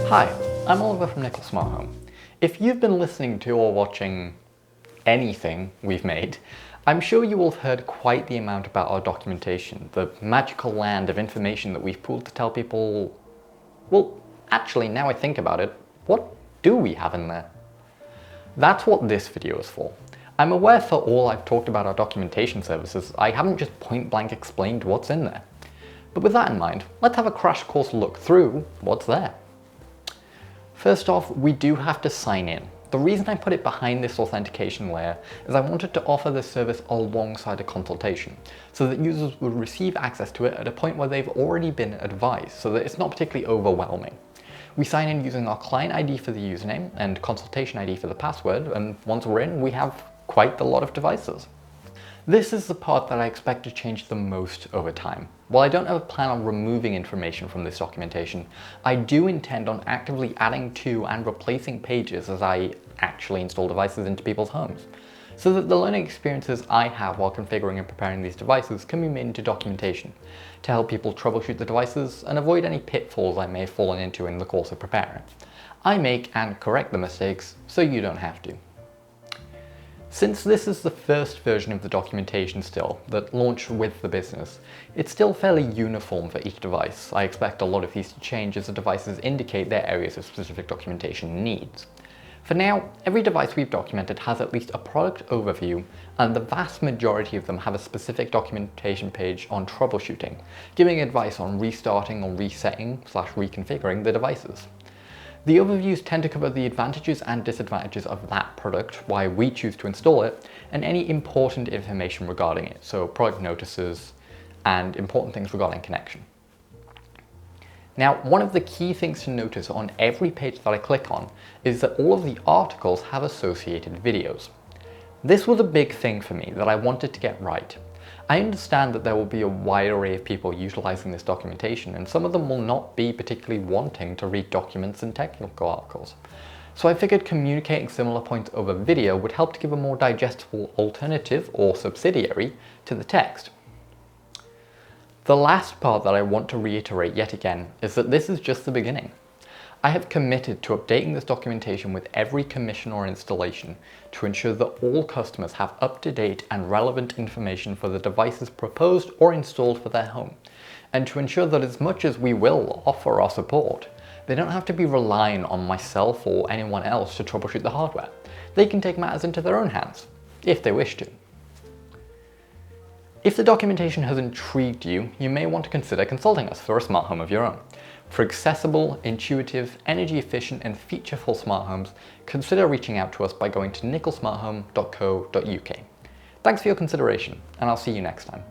Hi, I'm Oliver from Nichol Smart Home. If you've been listening to or watching anything we've made, I'm sure you will have heard quite the amount about our documentation, the magical land of information that we've pooled to tell people, well, actually, now I think about it, what do we have in there? That's what this video is for. I'm aware for all I've talked about our documentation services, I haven't just point blank explained what's in there. But with that in mind, let's have a crash course look through what's there. First off, we do have to sign in. The reason I put it behind this authentication layer is I wanted to offer this service alongside a consultation, so that users would receive access to it at a point where they've already been advised, so that it's not particularly overwhelming. We sign in using our client ID for the username and consultation ID for the password, and once we're in, we have quite a lot of devices. This is the part that I expect to change the most over time. While I don't have a plan on removing information from this documentation, I do intend on actively adding to and replacing pages as I actually install devices into people's homes, so that the learning experiences I have while configuring and preparing these devices can be made into documentation to help people troubleshoot the devices and avoid any pitfalls I may have fallen into in the course of preparing. I make and correct the mistakes so you don't have to. Since this is the first version of the documentation still that launched with the business, it's still fairly uniform for each device. I expect a lot of these to change as the devices indicate their areas of specific documentation needs. For now, every device we've documented has at least a product overview, and the vast majority of them have a specific documentation page on troubleshooting, giving advice on restarting or resetting/reconfiguring the devices. The overviews tend to cover the advantages and disadvantages of that product, why we choose to install it, and any important information regarding it, so product notices and important things regarding connection. Now, one of the key things to notice on every page that I click on is that all of the articles have associated videos. This was a big thing for me that I wanted to get right. I understand that there will be a wide array of people utilizing this documentation, and some of them will not be particularly wanting to read documents and technical articles. So I figured communicating similar points over video would help to give a more digestible alternative or subsidiary to the text. The last part that I want to reiterate yet again is that this is just the beginning. I have committed to updating this documentation with every commission or installation to ensure that all customers have up-to-date and relevant information for the devices proposed or installed for their home, and to ensure that as much as we will offer our support, they don't have to be relying on myself or anyone else to troubleshoot the hardware. They can take matters into their own hands, if they wish to. If the documentation has intrigued you, you may want to consider consulting us for a smart home of your own. For accessible, intuitive, energy efficient and featureful smart homes, consider reaching out to us by going to nicholsmarthome.co.uk. Thanks for your consideration, and I'll see you next time.